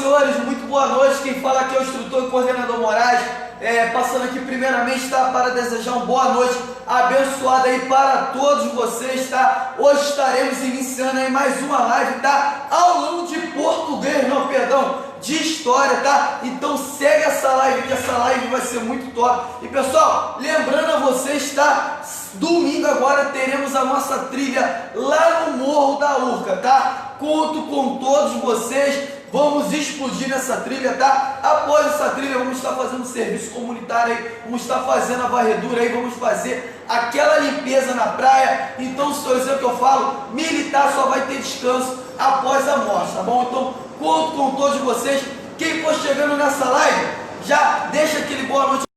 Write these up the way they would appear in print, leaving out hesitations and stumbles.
senhores, muito boa noite. Quem fala aqui é o instrutor e coordenador Moraes. Passando aqui primeiramente, tá, para desejar uma boa noite abençoada aí para todos vocês, tá? Hoje estaremos iniciando aí mais uma live, tá? Aulão de português, não, perdão, de história, tá? Então segue essa live, que essa live vai ser muito top. E pessoal, lembrando a vocês, tá? Domingo agora teremos a nossa trilha lá no Morro da Urca, tá? Conto com todos vocês. Vamos explodir nessa trilha, tá? Após essa trilha, vamos estar fazendo serviço comunitário aí, vamos estar fazendo a varredura aí, vamos fazer aquela limpeza na praia. Então, senhores, é o que eu falo, militar só vai ter descanso após a morte, tá bom? Então, conto com todos vocês. Quem for chegando nessa live, já deixa aquele boa noite.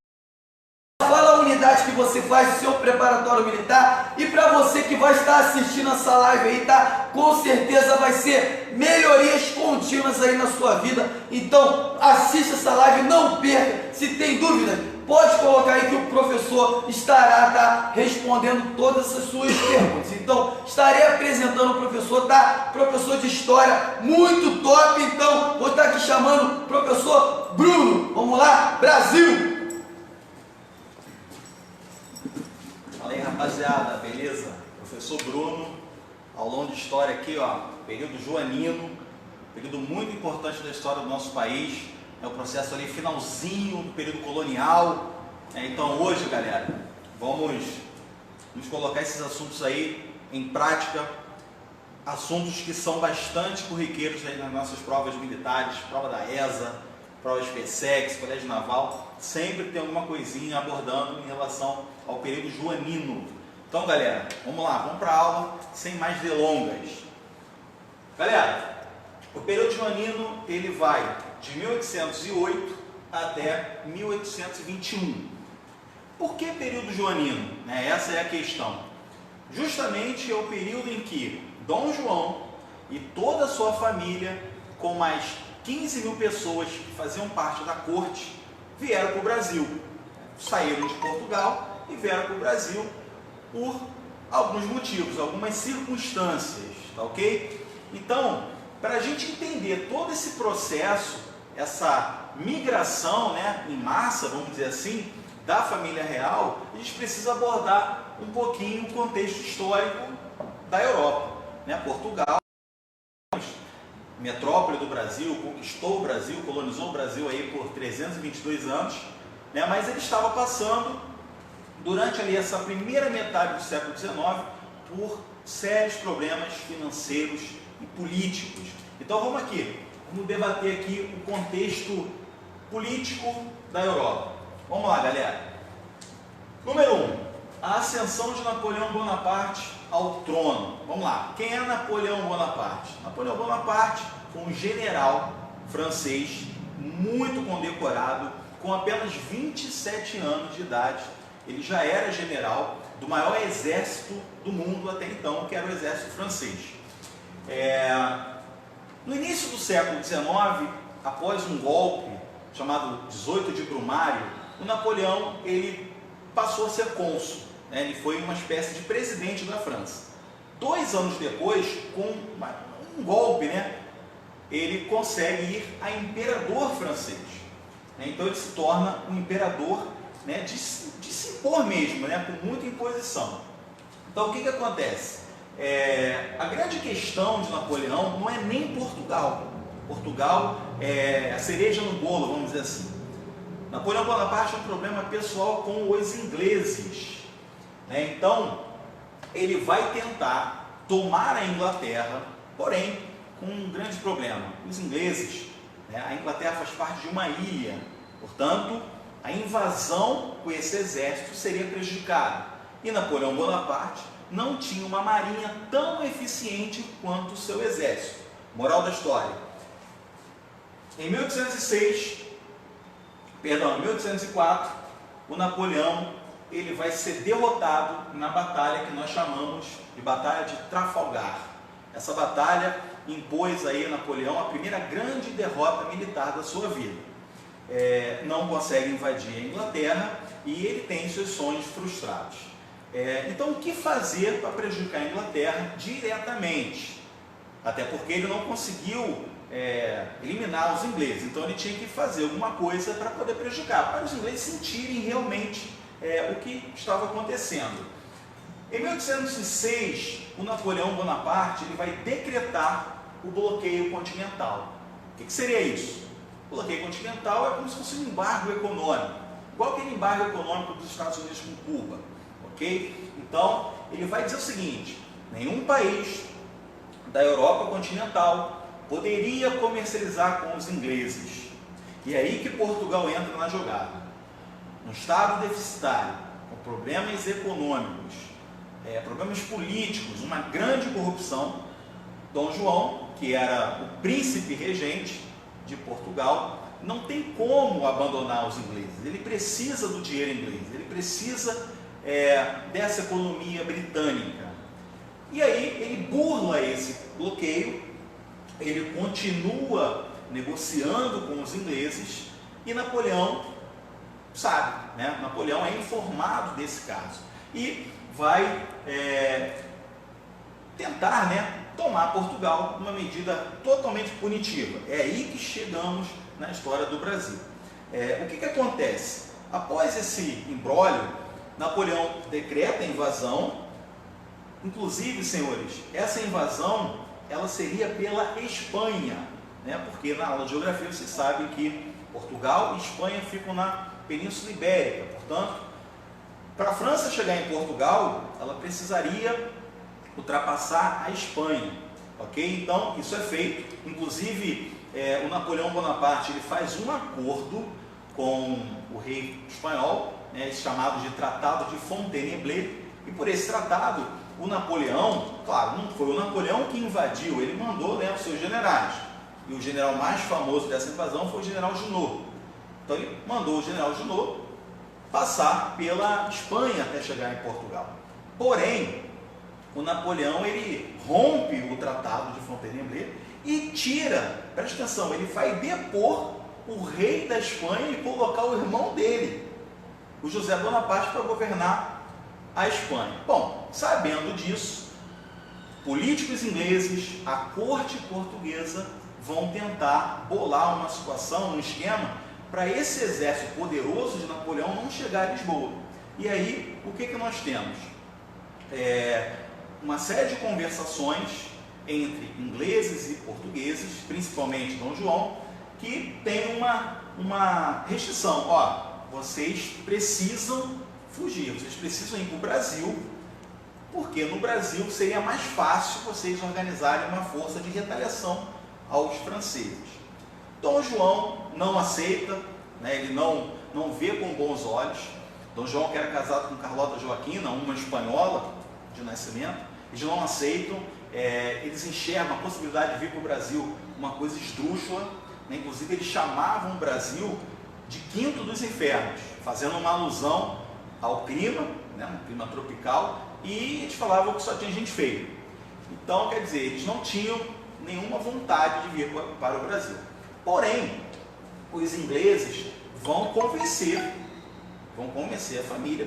Fala a unidade que você faz, o seu preparatório militar. E para você que vai estar assistindo essa live aí, tá? Com certeza vai ser melhorias contínuas aí na sua vida. Então assista essa live, não perca. Se tem dúvida, pode colocar aí que o professor estará, tá, respondendo todas as suas perguntas. Então estarei apresentando o professor, tá? Professor de história muito top. Então vou estar aqui chamando o professor Bruno. Vamos lá, Brasil! Fala aí, rapaziada, beleza? Professor Bruno, aulão de história aqui, ó, período joanino, período muito importante da história do nosso país, é o processo ali finalzinho do período colonial. Então hoje, galera, vamos nos colocar esses assuntos aí em prática, assuntos que são bastante corriqueiros aí nas nossas provas militares, prova da ESA, provas PSEX, Colégio Naval, sempre tem alguma coisinha abordando em relação ao período joanino. Então, galera, vamos lá, vamos para a aula sem mais delongas. Galera, o período joanino ele vai de 1808 até 1821. Por que período joanino? Essa é a questão. Justamente é o período em que Dom João e toda a sua família, com mais 15 mil pessoas que faziam parte da corte, vieram para o Brasil. Saíram de Portugal e vieram para o Brasil por alguns motivos, algumas circunstâncias, tá ok? Então, para a gente entender todo esse processo, essa migração, em massa, vamos dizer assim, da família real, a gente precisa abordar um pouquinho o contexto histórico da Europa. Portugal, metrópole do Brasil, conquistou o Brasil, colonizou o Brasil aí por 322 anos, mas ele estava passando, durante ali essa primeira metade do século XIX, por sérios problemas financeiros e políticos. Então vamos aqui, vamos debater aqui o contexto político da Europa. Vamos lá, galera. Número 1, a ascensão de Napoleão Bonaparte ao trono. Vamos lá, quem é Napoleão Bonaparte? Napoleão Bonaparte foi um general francês muito condecorado, com apenas 27 anos de idade. Ele já era general do maior exército do mundo até então, que era o exército francês. No início do século XIX, após um golpe chamado 18 de Brumário, o Napoleão ele passou a ser cônsul. Ele foi uma espécie de presidente da França. 2 anos depois, com um golpe, ele consegue ir a imperador francês. Então ele se torna um imperador, de se impor mesmo, com muita imposição. Então o que acontece? A grande questão de Napoleão não é nem Portugal. Portugal é a cereja no bolo, vamos dizer assim. Napoleão Bonaparte tem um problema pessoal com os ingleses. Então ele vai tentar tomar a Inglaterra, porém com um grande problema. Os ingleses, a Inglaterra faz parte de uma ilha, portanto a invasão com esse exército seria prejudicada. E Napoleão Bonaparte não tinha uma marinha tão eficiente quanto o seu exército. Moral da história. Em 1804, o Napoleão ele vai ser derrotado na batalha que nós chamamos de Batalha de Trafalgar. Essa batalha impôs aí a Napoleão a primeira grande derrota militar da sua vida. Não consegue invadir a Inglaterra e ele tem seus sonhos frustrados. Então, o que fazer para prejudicar a Inglaterra diretamente? Até porque ele não conseguiu eliminar os ingleses. Então ele tinha que fazer alguma coisa para poder prejudicar, para os ingleses sentirem realmente o que estava acontecendo. Em 1806, o Napoleão Bonaparte ele vai decretar o bloqueio continental. O que seria isso? O bloqueio continental é como se fosse um embargo econômico, igual aquele embargo econômico dos Estados Unidos com Cuba, ok? Então, ele vai dizer o seguinte: nenhum país da Europa continental poderia comercializar com os ingleses. E é aí que Portugal entra na jogada. Um estado deficitário, com problemas econômicos, problemas políticos, uma grande corrupção, Dom João, que era o príncipe regente de Portugal, não tem como abandonar os ingleses. Ele precisa do dinheiro inglês, ele precisa dessa economia britânica. E aí ele burla esse bloqueio, ele continua negociando com os ingleses e Napoleão sabe, né? Napoleão é informado desse caso e vai tentar, né, tomar Portugal uma medida totalmente punitiva. É aí que chegamos na história do Brasil. O que acontece? Após esse imbróglio, Napoleão decreta a invasão. Inclusive, senhores, essa invasão ela seria pela Espanha, né? Porque na aula de geografia vocês sabem que Portugal e Espanha ficam na Península Ibérica. Portanto, para a França chegar em Portugal, ela precisaria ultrapassar a Espanha, ok? Então, isso é feito. Inclusive, o Napoleão Bonaparte ele faz um acordo com o rei espanhol, né, chamado de Tratado de Fontainebleau, e por esse tratado, o Napoleão, claro, não foi o Napoleão que invadiu, ele mandou, né, os seus generais, e o general mais famoso dessa invasão foi o general Junot. Então ele mandou o general Junot passar pela Espanha até chegar em Portugal. Porém, o Napoleão ele rompe o Tratado de Fontainebleau e tira, presta atenção, ele vai depor o rei da Espanha e colocar o irmão dele, o José Bonaparte, para governar a Espanha. Bom, sabendo disso, políticos ingleses, a corte portuguesa vão tentar bolar uma situação, um esquema, para esse exército poderoso de Napoleão não chegar a Lisboa. E aí, o que nós temos? Uma série de conversações entre ingleses e portugueses, principalmente Dom João, que tem uma restrição. Ó, vocês precisam fugir, vocês precisam ir para o Brasil, porque no Brasil seria mais fácil vocês organizarem uma força de retaliação aos franceses. Dom João não aceita, né, ele não vê com bons olhos. Dom João, que era casado com Carlota Joaquina, uma espanhola de nascimento, eles não aceitam, eles enxergam a possibilidade de vir para o Brasil uma coisa esdrúxula, né? Inclusive eles chamavam o Brasil de Quinto dos Infernos, fazendo uma alusão ao clima, né, um clima tropical, e eles falavam que só tinha gente feia. Então, quer dizer, eles não tinham nenhuma vontade de vir para o Brasil. Porém, os ingleses vão convencer a família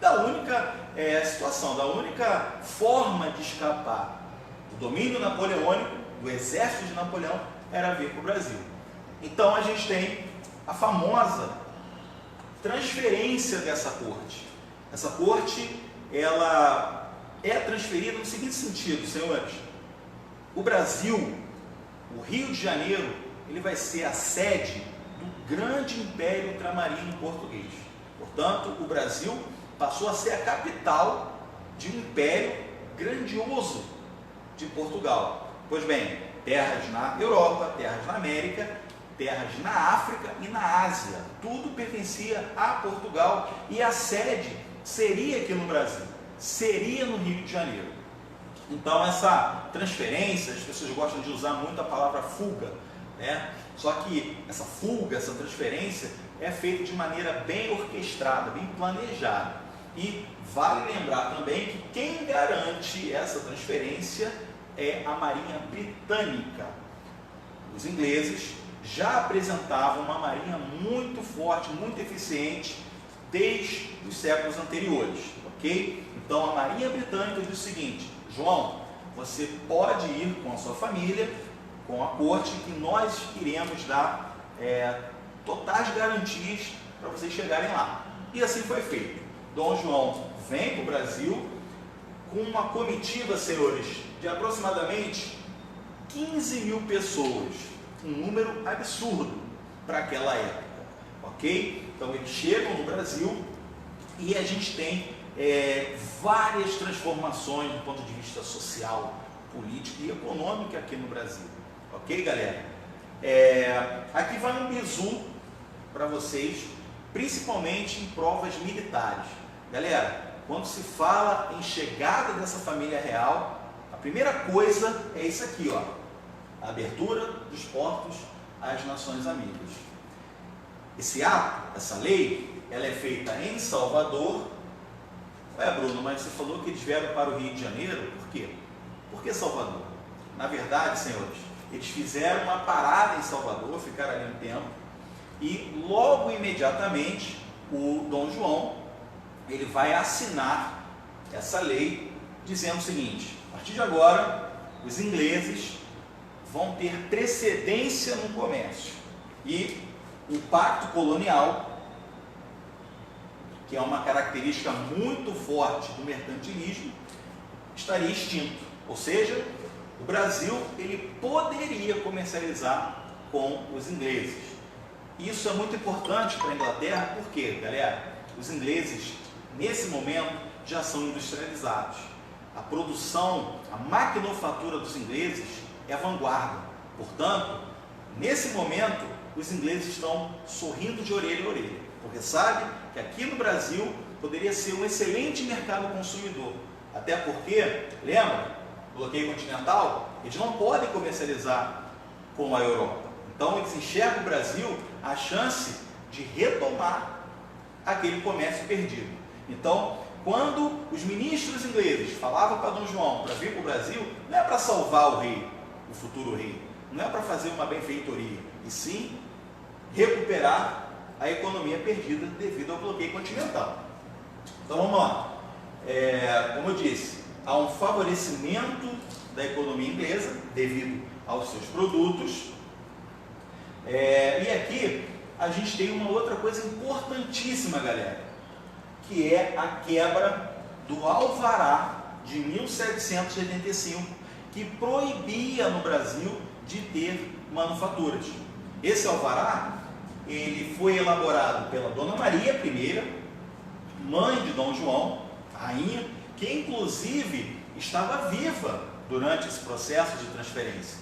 da única situação, da única forma de escapar do domínio napoleônico, do exército de Napoleão, era vir para o Brasil. Então a gente tem a famosa transferência dessa corte. Essa corte, ela é transferida no seguinte sentido, senhores: o Brasil, o Rio de Janeiro, ele vai ser a sede do grande império ultramarino português. Portanto, o Brasil passou a ser a capital de um império grandioso de Portugal. Pois bem, terras na Europa, terras na América, terras na África e na Ásia, tudo pertencia a Portugal, e a sede seria aqui no Brasil, seria no Rio de Janeiro. Então essa transferência, as pessoas gostam de usar muito a palavra fuga, né? Só que essa fuga, essa transferência é feita de maneira bem orquestrada, bem planejada. E vale lembrar também que quem garante essa transferência é a Marinha Britânica. Os ingleses já apresentavam uma marinha muito forte, muito eficiente desde os séculos anteriores, ok? Então a Marinha Britânica diz o seguinte: João, você pode ir com a sua família com a corte que nós iremos dar totais garantias para vocês chegarem lá. E assim foi feito. Dom João vem para o Brasil com uma comitiva, senhores, de aproximadamente 15 mil pessoas, um número absurdo para aquela época, ok? Então eles chegam no Brasil e a gente tem várias transformações do ponto de vista social, político e econômico aqui no Brasil, ok, galera? Aqui vai um bizu para vocês, principalmente em provas militares. Galera, quando se fala em chegada dessa família real, a primeira coisa é isso aqui, ó, a abertura dos portos às nações amigas. Esse ato, essa lei, ela é feita em Salvador. Bruno, mas você falou que eles vieram para o Rio de Janeiro, por quê? Por que Salvador? Na verdade, senhores, eles fizeram uma parada em Salvador, ficaram ali um tempo, e logo imediatamente o Dom João, ele vai assinar essa lei, dizendo o seguinte: a partir de agora, os ingleses vão ter precedência no comércio, e o pacto colonial, que é uma característica muito forte do mercantilismo, estaria extinto. Ou seja, o Brasil ele poderia comercializar com os ingleses. Isso é muito importante para a Inglaterra, porque, galera, os ingleses, nesse momento, já são industrializados. A produção, a maquinofatura dos ingleses é a vanguarda. Portanto, nesse momento, os ingleses estão sorrindo de orelha a orelha, porque sabem que aqui no Brasil poderia ser um excelente mercado consumidor. Até porque, lembra, o bloqueio continental, eles não podem comercializar com a Europa. Então, eles enxergam o Brasil a chance de retomar aquele comércio perdido. Então, quando os ministros ingleses falavam para Dom João para vir para o Brasil, não é para salvar o rei, o futuro rei, não é para fazer uma benfeitoria, e sim recuperar a economia perdida devido ao bloqueio continental. Então vamos lá. Como eu disse, há um favorecimento da economia inglesa devido aos seus produtos. E aqui a gente tem uma outra coisa importantíssima, galera, que é a quebra do Alvará de 1785, que proibia no Brasil de ter manufaturas. Esse alvará, ele foi elaborado pela Dona Maria I, mãe de Dom João, rainha, que inclusive estava viva durante esse processo de transferência.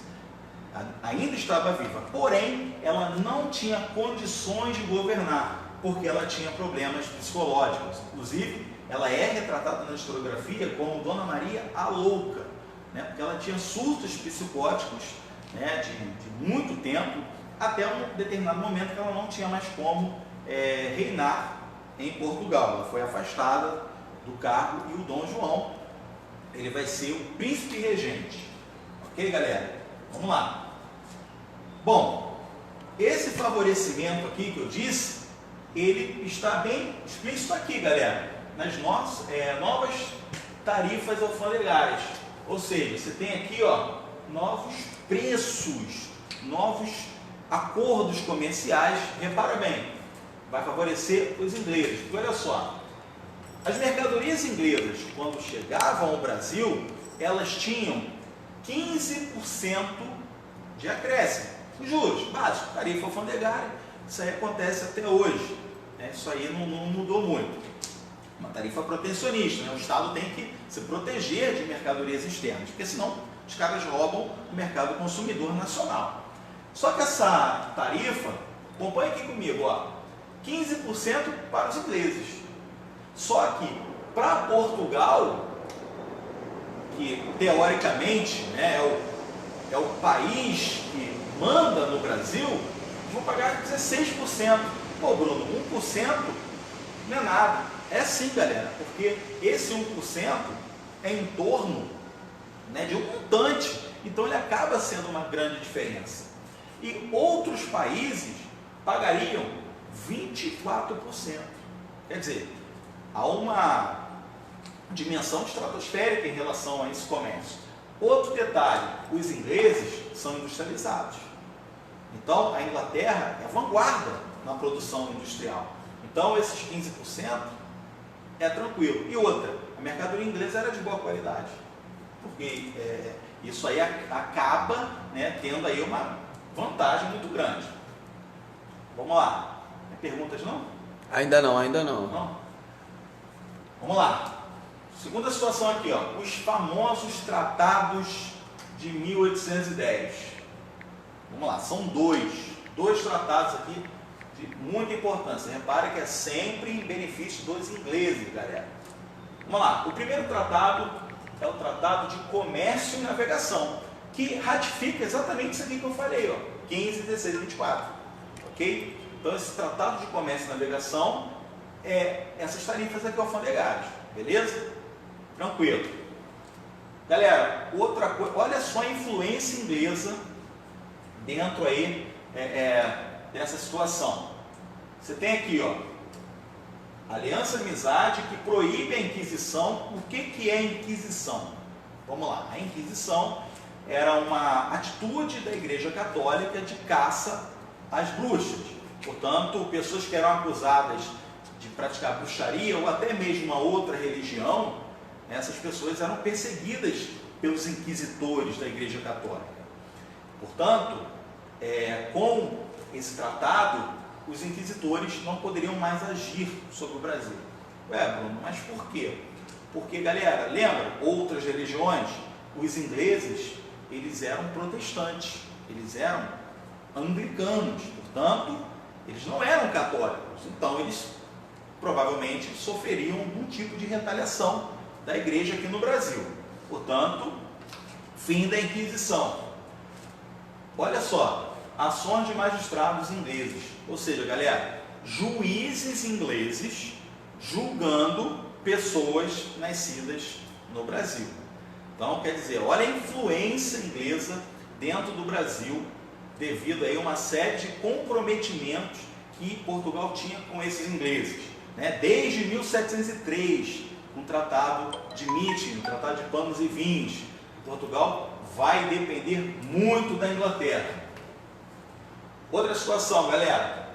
Ainda estava viva, porém ela não tinha condições de governar, porque ela tinha problemas psicológicos. Inclusive, ela é retratada na historiografia como Dona Maria a Louca, né? Porque ela tinha surtos psicóticos, né, de muito tempo, até um determinado momento que ela não tinha mais como reinar em Portugal. Ela foi afastada do cargo e o Dom João, ele vai ser o príncipe regente. Ok, galera? Vamos lá. Bom, esse favorecimento aqui que eu disse, ele está bem explícito aqui, galera, nas novas tarifas alfandegárias. Ou seja, você tem aqui, ó, novos preços, novos acordos comerciais. Repara bem, vai favorecer os ingleses. Porque olha só, as mercadorias inglesas, quando chegavam ao Brasil, elas tinham 15% de acréscimo. Os juros básicos, tarifa alfandegária, isso aí acontece até hoje, né? Isso aí não mudou muito. Uma tarifa protecionista, né? O Estado tem que se proteger de mercadorias externas, porque senão os caras roubam o mercado consumidor nacional. Só que essa tarifa, acompanha aqui comigo, ó, 15% para os ingleses. Só que para Portugal, que teoricamente, né, é o país que manda no Brasil, eles vão pagar 16%. Pô, Bruno, 1% não é nada. É sim, galera, porque esse 1% é em torno, né, de um montante. Então ele acaba sendo uma grande diferença. E outros países pagariam 24%. Quer dizer, há uma dimensão estratosférica em relação a esse comércio. Outro detalhe, os ingleses são industrializados. Então, a Inglaterra é vanguarda na produção industrial. Então, esses 15% é tranquilo. E outra, a mercadoria inglesa era de boa qualidade. Porque isso aí acaba, né, tendo aí uma vantagem muito grande. Vamos lá. Tem perguntas não? Ainda não. Não? Vamos lá. Segunda situação aqui, ó, os famosos tratados de 1810. Vamos lá, são dois tratados aqui de muita importância. Repare que é sempre em benefício dos ingleses, galera. Vamos lá, o primeiro tratado é o Tratado de Comércio e Navegação, que ratifica exatamente isso aqui que eu falei, ó, 15, 16 e 24. Ok? Então, esse Tratado de Comércio e Navegação é essas tarifas aqui alfandegárias, beleza? Tranquilo. Galera, outra coisa, olha só a influência inglesa dentro aí dessa situação. Você tem aqui, ó, aliança e amizade que proíbe a Inquisição. O que é Inquisição? Vamos lá, a Inquisição era uma atitude da Igreja Católica de caça às bruxas. Portanto, pessoas que eram acusadas de praticar bruxaria ou até mesmo uma outra religião, essas pessoas eram perseguidas pelos inquisitores da Igreja Católica. Portanto, com esse tratado, os inquisitores não poderiam mais agir sobre o Brasil. Ué, Bruno, mas por quê? Porque, galera, lembra, outras religiões, os ingleses, eles eram protestantes, eles eram anglicanos, portanto, eles não eram católicos, então eles provavelmente sofreriam algum tipo de retaliação da igreja aqui no Brasil. Portanto, fim da Inquisição. Olha só, ações de magistrados ingleses, ou seja, galera, juízes ingleses julgando pessoas nascidas no Brasil. Então, quer dizer, olha a influência inglesa dentro do Brasil, devido aí a uma série de comprometimentos que Portugal tinha com esses ingleses, né? Desde 1703, com o Tratado de Meeting, o Tratado de Panos e Vinhos, Portugal vai depender muito da Inglaterra. Outra situação, galera,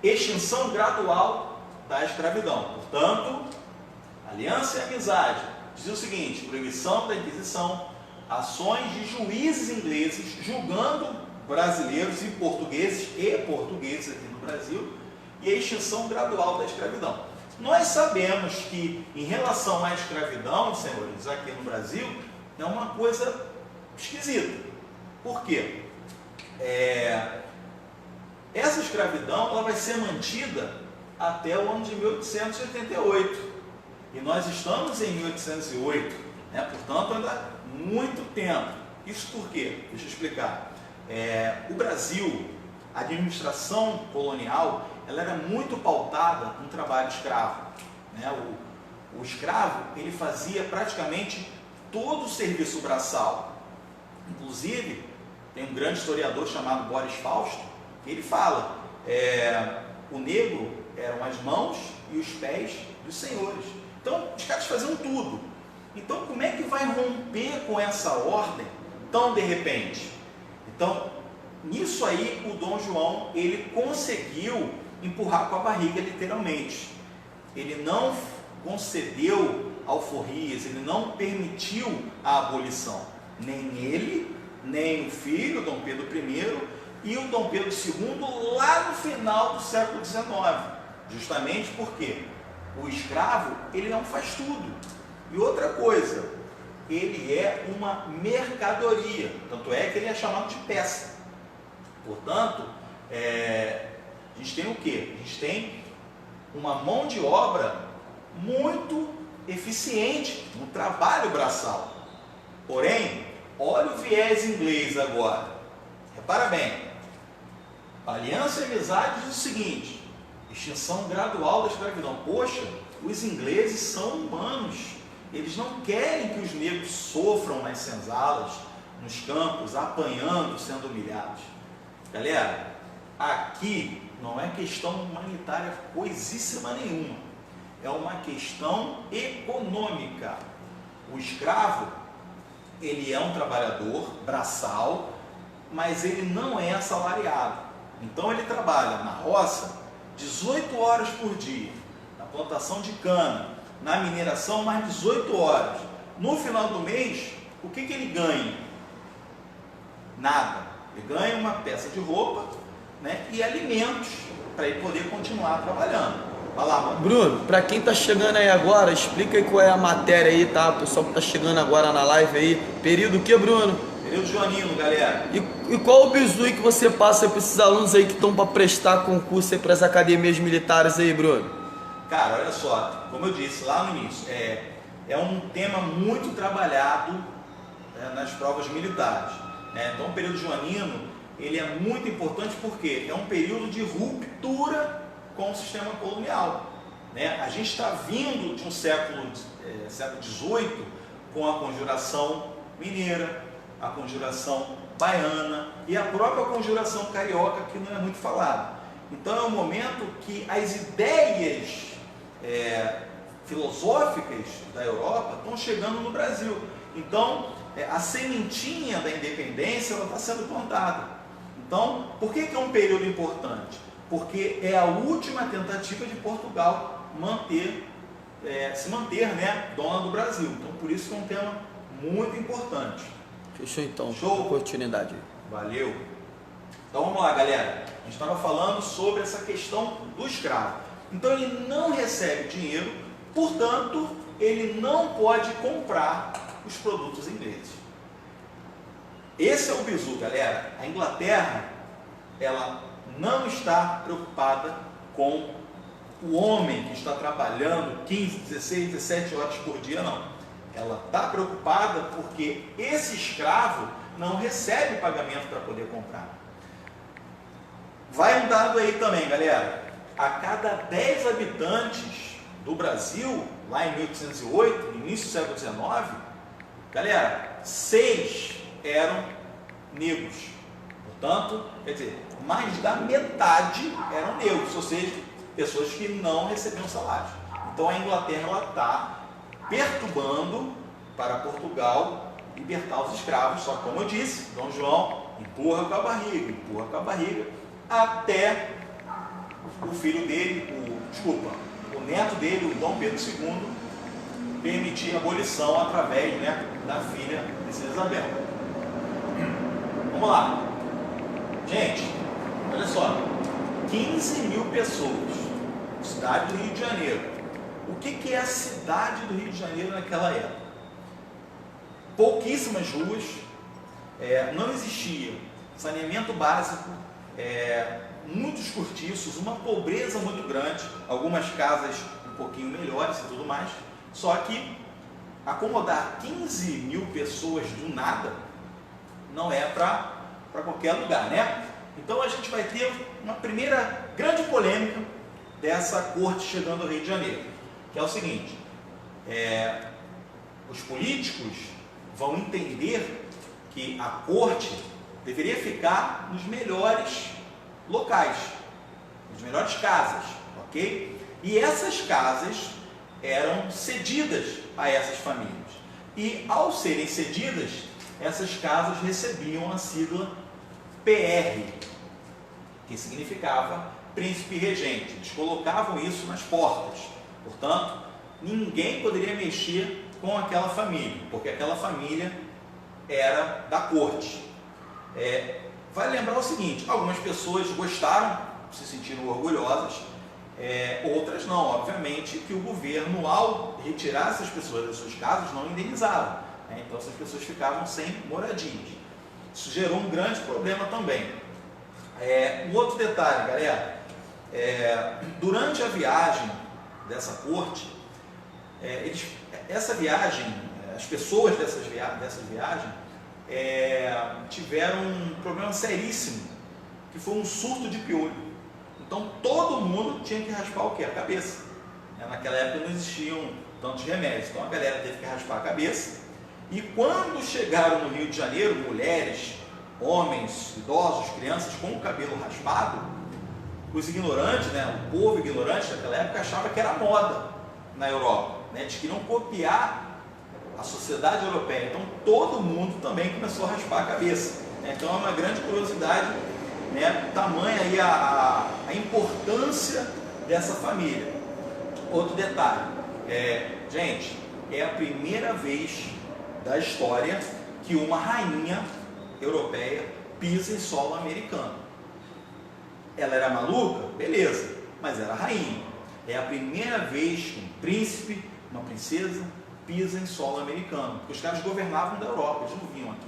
extinção gradual da escravidão. Portanto, aliança e amizade diz o seguinte: proibição da Inquisição, ações de juízes ingleses julgando brasileiros e portugueses aqui no Brasil, e a extinção gradual da escravidão. Nós sabemos que, em relação à escravidão, senhores, aqui no Brasil, é uma coisa esquisita. Por quê? Essa escravidão ela vai ser mantida até o ano de 1888. E nós estamos em 1808, né? Portanto, ainda muito tempo. Isso por quê? Deixa eu explicar. O Brasil, a administração colonial, ela era muito pautada no trabalho escravo, né? O escravo, ele fazia praticamente todo o serviço braçal. Inclusive, tem um grande historiador chamado Boris Fausto, que ele fala, o negro eram as mãos e os pés dos senhores. Então, os caras faziam tudo. Então, como é que vai romper com essa ordem tão de repente? Então, nisso aí, o Dom João, ele conseguiu empurrar com a barriga, literalmente. Ele não concedeu alforrias, ele não permitiu a abolição. Nem ele, nem o filho, Dom Pedro I, e o Dom Pedro II, lá no final do século XIX. Justamente porque o escravo, ele não faz tudo. E outra coisa, ele é uma mercadoria, tanto é que ele é chamado de peça. Portanto, a gente tem o quê? A gente tem uma mão de obra muito eficiente no trabalho braçal. Porém, olha o viés inglês agora. Repara bem, a aliança e amizade diz o seguinte: extinção gradual da escravidão. Poxa, os ingleses são humanos. Eles não querem que os negros sofram nas senzalas, nos campos, apanhando, sendo humilhados. Galera, aqui não é questão humanitária coisíssima nenhuma. É uma questão econômica. O escravo, ele é um trabalhador braçal, mas ele não é assalariado. Então ele trabalha na roça 18 horas por dia, na plantação de cana, na mineração mais 18 horas. No final do mês, o que ele ganha? Nada. Ele ganha uma peça de roupa, né, e alimentos para ele poder continuar trabalhando. Vai lá, mano. Bruno, para quem tá chegando aí agora, explica aí qual é a matéria aí, tá? O pessoal que tá chegando agora na live aí. Período o que, Bruno? Período joanino, galera. E qual o bizu que você passa para esses alunos aí que estão para prestar concurso aí para as academias militares aí, Bruno? Cara, olha só, como eu disse lá no início, é um tema muito trabalhado, né, nas provas militares. Então o período joanino, ele é muito importante porque é um período de ruptura com o sistema colonial. Né? A gente está vindo de um século XVIII com a Conjuração Mineira, a Conjuração Baiana e a própria Conjuração Carioca, que não é muito falada. Então é um momento que as ideias filosóficas da Europa estão chegando no Brasil. Então a sementinha da independência está sendo plantada. Então, por que é um período importante? Porque é a última tentativa de Portugal se manter, né, dona do Brasil. Então, por isso que é um tema muito importante. Fechou então. Show. Oportunidade. Valeu. Então vamos lá, galera. A gente estava falando sobre essa questão do escravo. Então ele não recebe dinheiro, portanto, ele não pode comprar os produtos ingleses. Esse é o bizu, galera. A Inglaterra, ela não está preocupada com o homem que está trabalhando 15, 16, 17 horas por dia, não. Ela está preocupada porque esse escravo não recebe pagamento para poder comprar. Vai um dado aí também, galera. A cada 10 habitantes do Brasil, lá em 1808, no início do século XIX, galera, 6 eram negros. Portanto, quer dizer, mais da metade eram negros, ou seja, pessoas que não recebiam salário. Então a Inglaterra está perturbando para Portugal libertar os escravos, só que, como eu disse, Dom João empurra com a barriga, até o filho dele, o neto dele, o Dom Pedro II, permitir a abolição através, né, da filha Princesa Isabel. Vamos lá. Gente, olha só, 15 mil pessoas, cidade do Rio de Janeiro. O que é a cidade do Rio de Janeiro naquela época? Pouquíssimas ruas, não existia saneamento básico, muitos cortiços, uma pobreza muito grande, algumas casas um pouquinho melhores e tudo mais, só que acomodar 15 mil pessoas do nada não é para qualquer lugar, né? Então a gente vai ter uma primeira grande polêmica dessa corte chegando ao Rio de Janeiro, que é o seguinte: os políticos vão entender que a corte deveria ficar nos melhores locais, nas melhores casas, ok? E essas casas eram cedidas a essas famílias. E ao serem cedidas, essas casas recebiam a sigla PR, que significava príncipe regente. Eles colocavam isso nas portas. Portanto, ninguém poderia mexer com aquela família, porque aquela família era da corte. Vale lembrar o seguinte: algumas pessoas gostaram, se sentiram orgulhosas, outras não. Obviamente que o governo, ao retirar essas pessoas das suas casas, não indenizava. Então essas pessoas ficavam sem moradias. Isso gerou um grande problema também. Um outro detalhe, galera, durante a viagem dessa corte, as pessoas dessa viagem tiveram um problema seríssimo, que foi um surto de piolho. Então todo mundo tinha que raspar o quê? A cabeça. Naquela época não existiam tantos remédios, então a galera teve que raspar a cabeça. E quando chegaram no Rio de Janeiro, mulheres, homens, idosos, crianças com o cabelo raspado, os ignorantes, o povo ignorante daquela época achava que era moda na Europa. Eles queriam copiar a sociedade europeia. Então todo mundo também começou a raspar a cabeça. Então é uma grande curiosidade, né, tamanha aí a importância dessa família. Outro detalhe, gente, é a primeira vez da história que uma rainha europeia pisa em solo americano. Ela era maluca? Beleza, mas era rainha. É a primeira vez que um príncipe, uma princesa, pisa em solo americano, porque os caras governavam da Europa, eles não vinham aqui,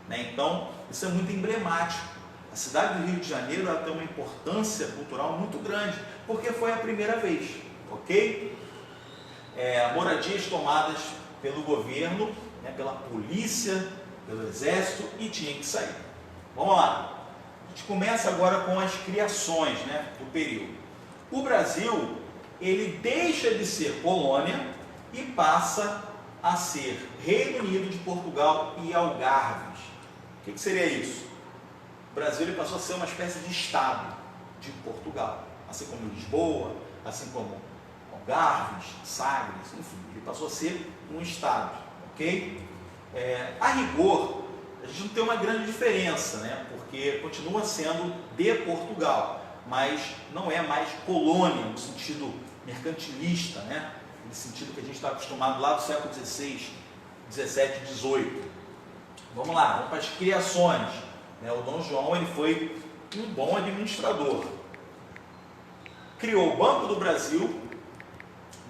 né? Então, isso é muito emblemático. A cidade do Rio de Janeiro ela tem uma importância cultural muito grande, porque foi a primeira vez, ok? Moradias tomadas pelo governo, né, pela polícia, pelo exército, e tinha que sair. Vamos lá. A gente começa agora com as criações, né, do período. O Brasil, ele deixa de ser colônia e passa a ser Reino Unido de Portugal e Algarves. O que seria isso? O Brasil ele passou a ser uma espécie de estado de Portugal, assim como Lisboa, assim como Algarves, Sagres, enfim, ele passou a ser um estado, ok? A rigor, a gente não tem uma grande diferença, né? Porque continua sendo de Portugal, mas não é mais colônia no sentido mercantilista, né? No sentido que a gente está acostumado lá do século XVI, XVII, XVIII. Vamos lá, vamos para as criações. O Dom João ele foi um bom administrador. Criou o Banco do Brasil.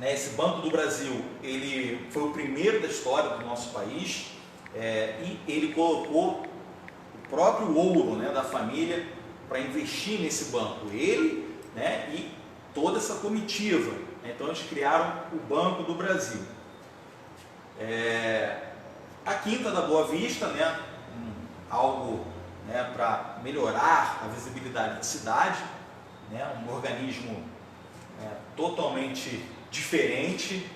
Esse Banco do Brasil ele foi o primeiro da história do nosso país, e ele colocou o próprio ouro, né, da família para investir nesse banco. Ele, né, e toda essa comitiva. Então eles criaram o Banco do Brasil. A Quinta da Boa Vista, né, algo, né, para melhorar a visibilidade da cidade, né, um organismo totalmente diferente,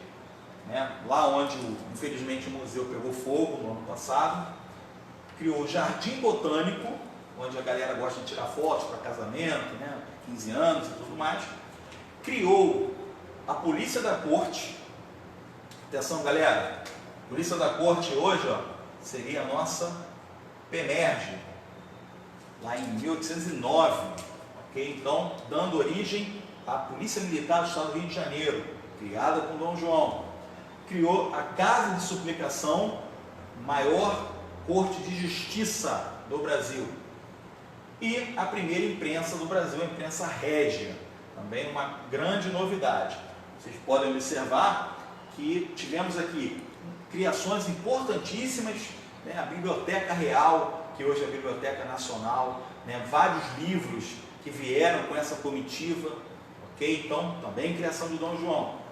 né, lá onde infelizmente o museu pegou fogo no ano passado. Criou o Jardim Botânico, onde a galera gosta de tirar fotos para casamento, né, 15 anos e tudo mais. Criou a Polícia da Corte. Atenção, galera, a Polícia da Corte hoje, ó, seria a nossa PEMERG, lá em 1809, ok? Então, dando origem à Polícia Militar do Estado do Rio de Janeiro, criada com Dom João. Criou a Casa de Suplicação, maior corte de justiça do Brasil. E a primeira imprensa do Brasil, a imprensa régia, também uma grande novidade. Vocês podem observar que tivemos aqui criações importantíssimas, né? A Biblioteca Real, que hoje é a Biblioteca Nacional, né? Vários livros que vieram com essa comitiva, ok? Então, também criação de Dom João.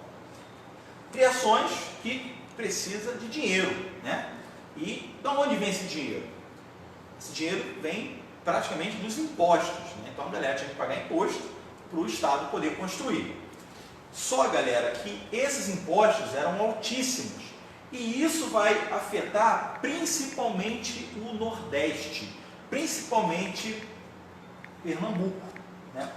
Criações que precisa de dinheiro, né? E de onde vem esse dinheiro? Esse dinheiro vem praticamente dos impostos, né? Então a galera tinha que pagar imposto para o Estado poder construir. Só, galera, que esses impostos eram altíssimos, e isso vai afetar principalmente o Nordeste, principalmente Pernambuco, né?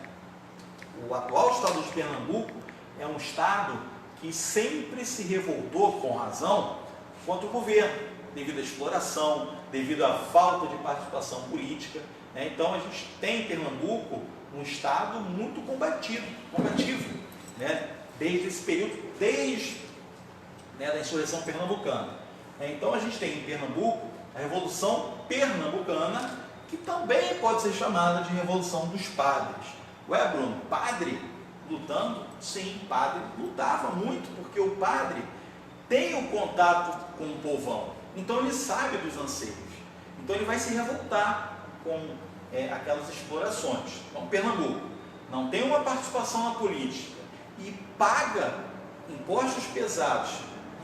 O atual estado de Pernambuco é um estado que sempre se revoltou, com razão, contra o governo, devido à exploração, devido à falta de participação política, né? Então a gente tem em Pernambuco um estado muito combativo, né? Desde esse período, né, da insurreição pernambucana. Então a gente tem em Pernambuco a Revolução Pernambucana, que também pode ser chamada de Revolução dos Padres. Ué, Bruno, padre lutando? Sim, padre lutava muito, porque o padre tem um contato com o povão, então ele sabe dos anseios, então ele vai se revoltar com aquelas explorações. Então Pernambuco não tem uma participação na política e paga impostos pesados,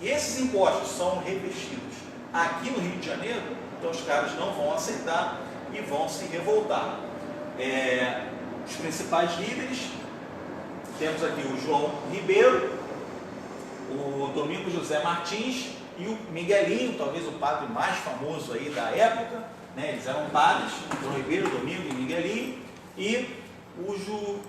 e esses impostos são revestidos aqui no Rio de Janeiro, então os caras não vão aceitar e vão se revoltar. Os principais líderes, temos aqui o João Ribeiro, o Domingos José Martins e o Miguelinho, talvez o padre mais famoso aí da época, né? Eles eram padres, João Ribeiro, Domingos e Miguelinho, e o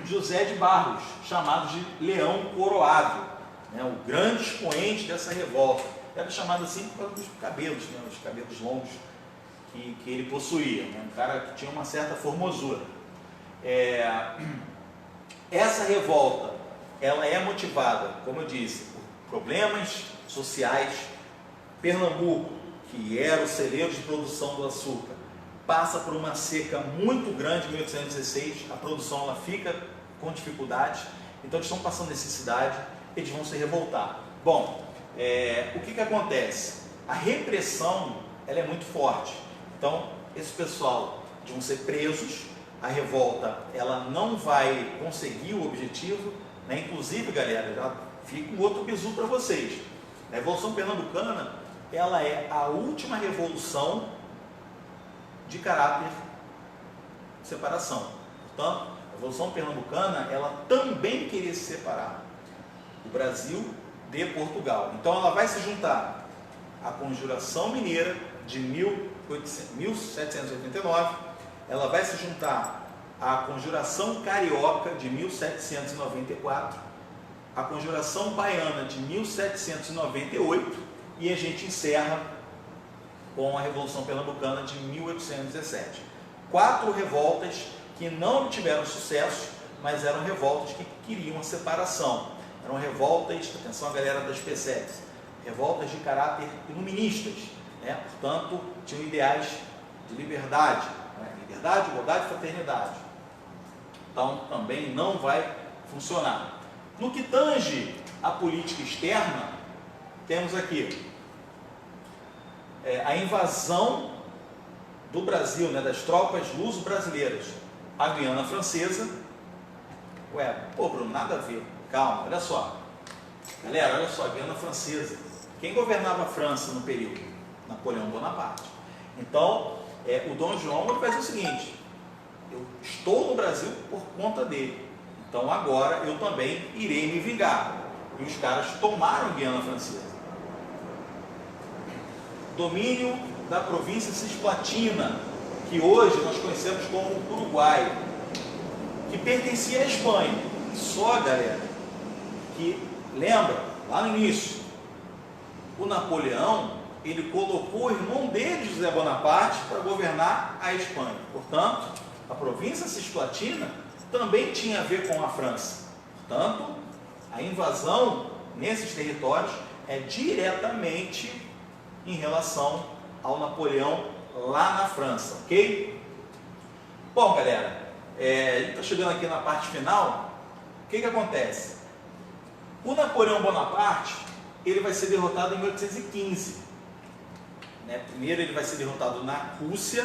José de Barros, chamado de Leão Coroado, né? O grande expoente dessa revolta. era chamado assim por causa dos cabelos, né? Os cabelos longos que ele possuía, né? Um cara que tinha uma certa formosura. Essa revolta, ela é motivada, como eu disse, por problemas sociais. Pernambuco, que era o celeiro de produção do açúcar, passa por uma seca muito grande em 1816, a produção ela fica com dificuldade, então eles estão passando necessidade, eles vão se revoltar. Bom, o que acontece? A repressão ela é muito forte, então esse pessoal vão ser presos, a revolta ela não vai conseguir o objetivo, né? Inclusive, galera, já fica um outro bizu para vocês. A Revolução Pernambucana ela é a última revolução de caráter de separação. Portanto, a Revolução Pernambucana ela também queria se separar do Brasil de Portugal. Então ela vai se juntar à Conjuração Mineira de 1789, ela vai se juntar à Conjuração Carioca de 1794, a Conjuração Baiana de 1798 e a gente encerra com a Revolução Pernambucana de 1817. 4 revoltas que não tiveram sucesso, mas eram revoltas que queriam a separação. Eram revoltas, atenção a galera das PSECs, revoltas de caráter iluministas, né? Portanto, tinham ideais de liberdade, né? Liberdade, igualdade e fraternidade. Então, também não vai funcionar. No que tange à política externa, temos aqui a invasão do Brasil, né, das tropas luso-brasileiras à Guiana Francesa. Pô, Bruno, nada a ver. Calma, olha só. Galera, olha só, a Guiana Francesa. Quem governava a França no período? Napoleão Bonaparte. Então, o Dom João vai fazer o seguinte: eu estou no Brasil por conta dele. Então, agora eu também irei me vingar. E os caras tomaram a Guiana Francesa. Domínio da província Cisplatina, que hoje nós conhecemos como Uruguai, que pertencia à Espanha. Só, galera, que lembra, lá no início, o Napoleão, ele colocou o irmão dele, José Bonaparte, para governar a Espanha. Portanto, a província Cisplatina também tinha a ver com a França. Portanto, a invasão nesses territórios é diretamente em relação ao Napoleão lá na França, ok? Bom, galera, a gente está chegando aqui na parte final. O que acontece? O Napoleão Bonaparte, ele vai ser derrotado em 1815. Né? Primeiro ele vai ser derrotado na Rússia,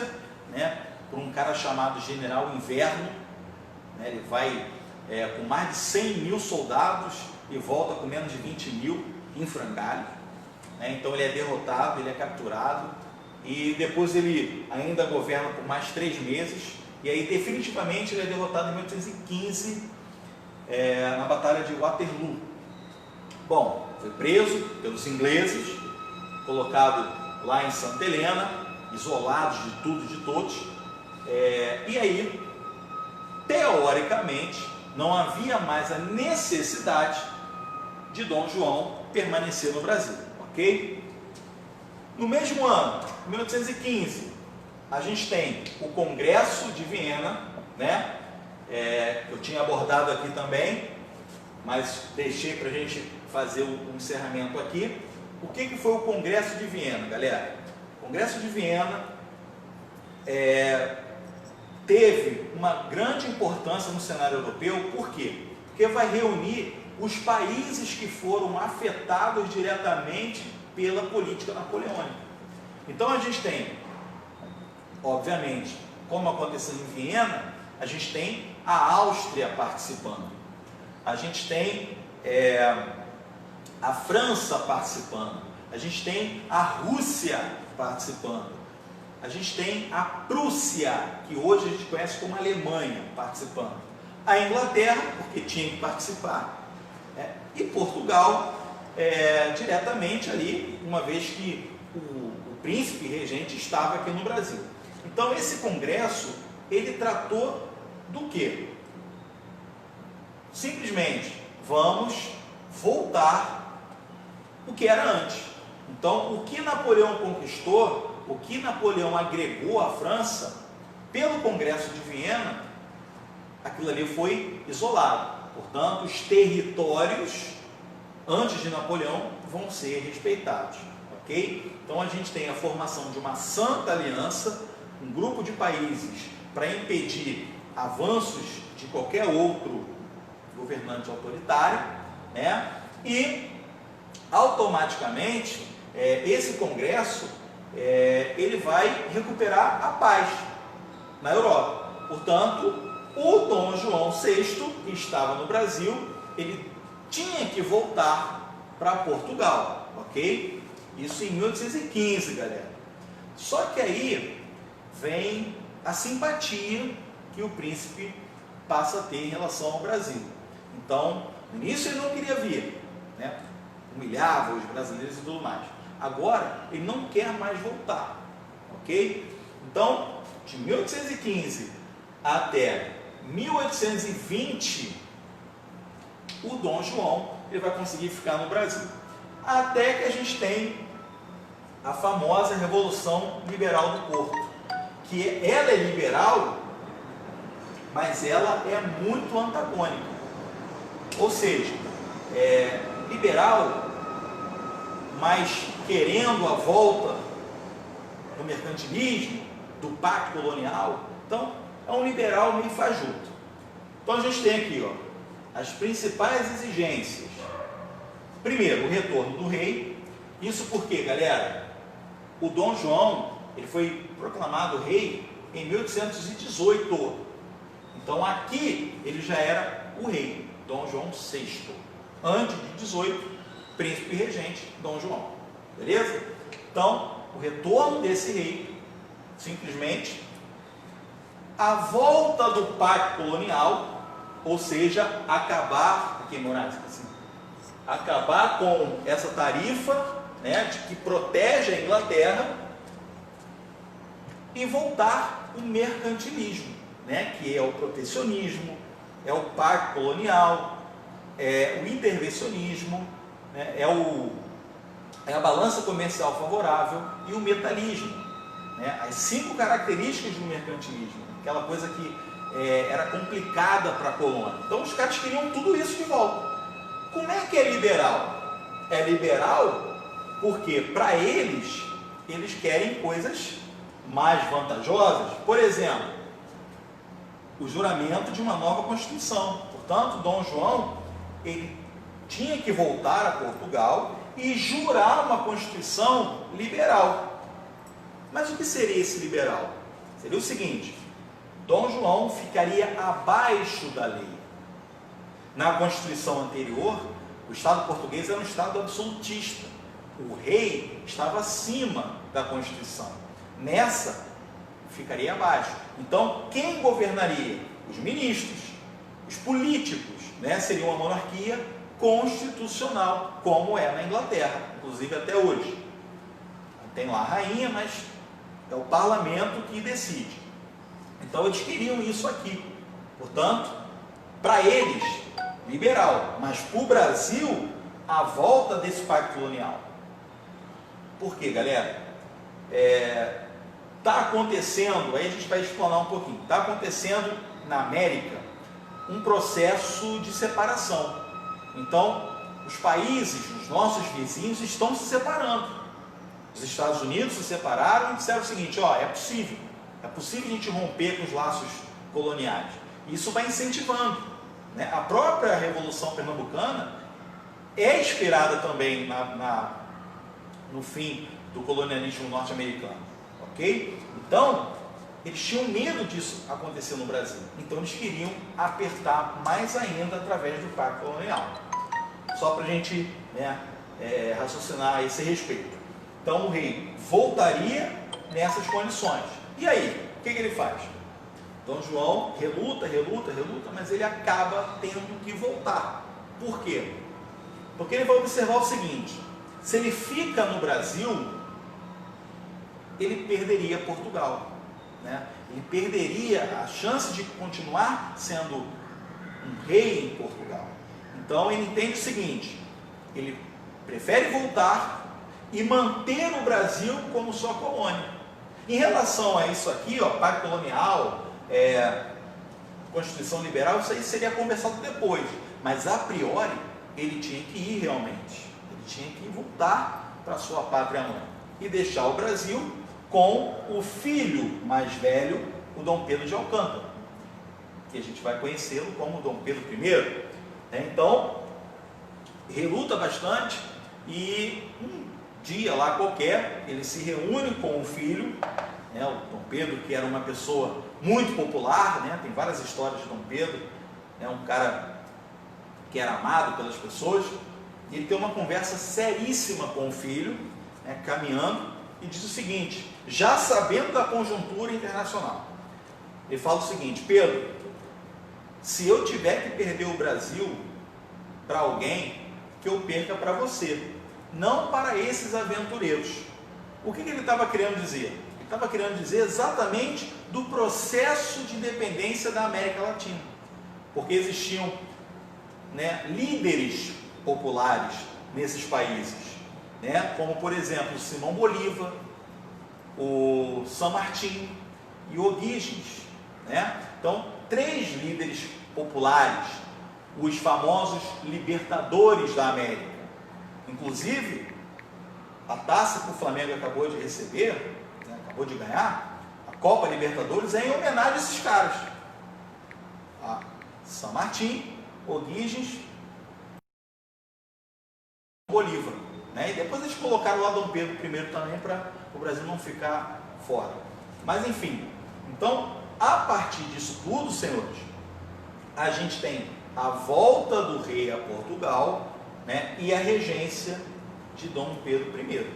né, por um cara chamado General Inverno. Né? Ele vai com mais de 100 mil soldados e volta com menos de 20 mil em frangalho. Então ele é derrotado, ele é capturado e depois ele ainda governa por mais 3 meses e aí definitivamente ele é derrotado em 1815 na Batalha de Waterloo. Bom, foi preso pelos ingleses, colocado lá em Santa Helena, isolado de tudo e de todos, e aí, teoricamente, não havia mais a necessidade de Dom João permanecer no Brasil. Ok? No mesmo ano, 1815, a gente tem o Congresso de Viena, né? Eu tinha abordado aqui também, mas deixei para a gente fazer o encerramento aqui. O que foi o Congresso de Viena, galera? O Congresso de Viena teve uma grande importância no cenário europeu. Por quê? Porque vai reunir os países que foram afetados diretamente pela política napoleônica. Então a gente tem, obviamente, como aconteceu em Viena, a gente tem a Áustria participando, a gente tem a França participando, a gente tem a Rússia participando, a gente tem a Prússia, que hoje a gente conhece como Alemanha, participando, a Inglaterra, porque tinha que participar, e Portugal, diretamente ali, uma vez que o príncipe regente estava aqui no Brasil. Então esse congresso, ele tratou do quê? Simplesmente, vamos voltar o que era antes. Então, o que Napoleão conquistou, o que Napoleão agregou à França, pelo Congresso de Viena, aquilo ali foi isolado. Portanto, os territórios, antes de Napoleão, vão ser respeitados. Ok? Então, a gente tem a formação de uma santa aliança, um grupo de países para impedir avanços de qualquer outro governante autoritário, né? E automaticamente esse congresso ele vai recuperar a paz na Europa. Portanto, o Dom João VI, que estava no Brasil, ele tinha que voltar para Portugal, ok? Isso em 1815, galera. Só que aí vem a simpatia que o príncipe passa a ter em relação ao Brasil. Então, no início ele não queria vir, né? Humilhava os brasileiros e tudo mais. Agora, ele não quer mais voltar, ok? Então, de 1815 até 1820, o Dom João ele vai conseguir ficar no Brasil. Até que a gente tem a famosa Revolução Liberal do Porto, que ela é liberal, mas ela é muito antagônica. Ou seja, liberal, mas querendo a volta do mercantilismo, do pacto colonial. Então, é um liberal meio fajuto. Então, a gente tem aqui, ó, as principais exigências. Primeiro, o retorno do rei. Isso porque, galera, o Dom João ele foi proclamado rei em 1818. Então, aqui ele já era o rei, Dom João VI. Antes de 18, príncipe regente, Dom João. Beleza? Então, o retorno desse rei, simplesmente, a volta do pacto colonial, ou seja, acabar, aqui em Moraes, assim, acabar com essa tarifa, né, de que protege a Inglaterra e voltar o mercantilismo, né, que é o protecionismo, é o pacto colonial, é o intervencionismo, né, é a balança comercial favorável e o metalismo, né, as 5 características do mercantilismo, aquela coisa que era complicada para a colônia. Então os caras queriam tudo isso de volta. Como é que é liberal? É liberal porque para eles querem coisas mais vantajosas. Por exemplo, o juramento de uma nova Constituição. Portanto, Dom João ele tinha que voltar a Portugal e jurar uma Constituição liberal. Mas o que seria esse liberal? Seria o seguinte: Dom João ficaria abaixo da lei. Na Constituição anterior, o Estado português era um Estado absolutista. O rei estava acima da Constituição. Nessa, ficaria abaixo. Então, quem governaria? Os ministros, os políticos, né? Seria uma monarquia constitucional, como é na Inglaterra, inclusive até hoje. Tem lá a rainha, mas é o parlamento que decide. Então, eles queriam isso aqui. Portanto, para eles, liberal, mas para o Brasil, a volta desse pacto colonial. Por quê, galera? Está acontecendo, aí a gente vai explanar um pouquinho, está acontecendo na América um processo de separação. Então, os países, os nossos vizinhos, estão se separando. Os Estados Unidos se separaram e disseram o seguinte: é possível a gente romper com os laços coloniais. Isso vai incentivando, né? A própria Revolução Pernambucana é inspirada também no fim do colonialismo norte-americano, ok? Então, eles tinham medo disso acontecer no Brasil. Então, eles queriam apertar mais ainda através do pacto colonial. Só para a gente, né, raciocinar a esse respeito. Então, o rei voltaria nessas condições. E aí, o que ele faz? Dom João reluta, mas ele acaba tendo que voltar. Por quê? Porque ele vai observar o seguinte: se ele fica no Brasil, ele perderia Portugal, né? Ele perderia a chance de continuar sendo um rei em Portugal. Então ele entende o seguinte: ele prefere voltar e manter o Brasil como sua colônia. Em relação a isso aqui, ó, pacto colonial, Constituição Liberal, isso aí seria conversado depois, mas a priori ele tinha que ir realmente, ele tinha que voltar para sua pátria mãe e deixar o Brasil com o filho mais velho, o Dom Pedro de Alcântara, que a gente vai conhecê-lo como Dom Pedro I. Então, reluta bastante e um dia lá qualquer, ele se reúne com o filho, o Dom Pedro, que era uma pessoa muito popular, tem várias histórias de Dom Pedro, um cara que era amado pelas pessoas, e ele tem uma conversa seríssima com o filho, caminhando, e diz o seguinte, já sabendo da conjuntura internacional, ele fala o seguinte: Pedro, se eu tiver que perder o Brasil para alguém, que eu perca para você, não para esses aventureiros. O que ele estava querendo dizer? Ele estava querendo dizer exatamente do processo de independência da América Latina, porque existiam líderes populares nesses países, como por exemplo Simão Bolívar, o San Martín e O'Higgins, então 3 líderes populares, os famosos libertadores da América. Inclusive a taça que o Flamengo acabou de receber, acabou de ganhar, a Copa Libertadores, é em homenagem a esses caras, a San Martín, O'Higgins, Bolívar, e depois eles colocaram lá Dom Pedro I também, para o Brasil não ficar fora. Mas enfim, então a partir disso tudo, senhores, a gente tem a volta do rei a Portugal, e a regência de Dom Pedro I,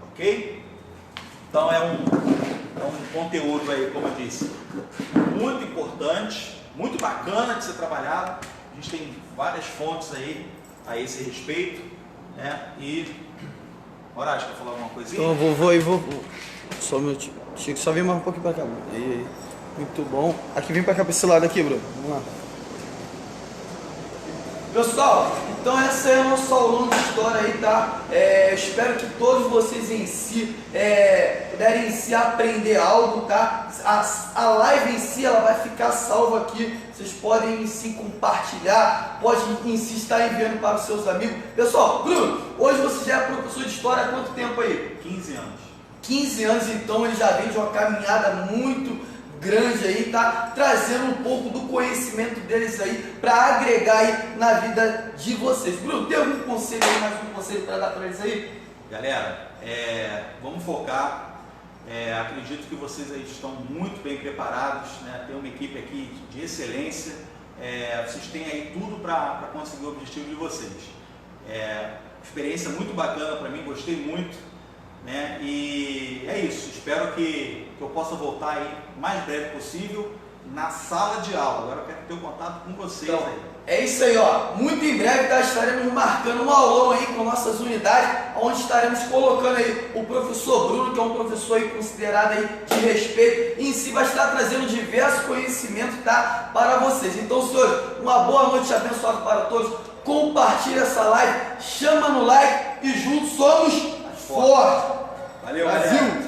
ok? Então é um conteúdo aí, como eu disse, muito importante, muito bacana de ser trabalhado. A gente tem várias fontes aí a esse respeito, e Horácio, quer falar alguma coisinha? Então eu vou só meu Chico, só vem mais um pouquinho pra cá, Bruno. Aí. Muito bom. Aqui, vem pra cá, pra esse lado aqui, Bruno. Vamos lá. Pessoal, então essa é a nossa aula de história aí, tá? Eu espero que todos vocês em si puderem em si aprender algo, tá? A live em si, ela vai ficar salva aqui. Vocês podem em si compartilhar, pode em si estar enviando para os seus amigos. Pessoal, Bruno, hoje você já é professor de história há quanto tempo aí? 15 anos. 15 anos, então ele já vem de uma caminhada muito grande aí, tá trazendo um pouco do conhecimento deles aí para agregar aí na vida de vocês. Bruno, tem algum conselho aí, mais um conselho para dar para eles aí? Galera, vamos focar. Acredito que vocês aí estão muito bem preparados, tem uma equipe aqui de excelência, vocês têm aí tudo para conseguir o objetivo de vocês. Experiência muito bacana para mim, gostei muito, e é isso. Espero que eu possa voltar aí o mais breve possível na sala de aula. Agora eu quero ter um contato com vocês então, aí. É isso aí, ó. Muito em breve estaremos marcando um aulão aí com nossas unidades, onde estaremos colocando aí o professor Bruno, que é um professor aí considerado aí de respeito, e em si vai estar trazendo diversos conhecimentos, tá, para vocês. Então, senhores, uma boa noite abençoada para todos. Compartilhe essa live, chama no like e juntos somos fortes. Valeu, Brasil! galera.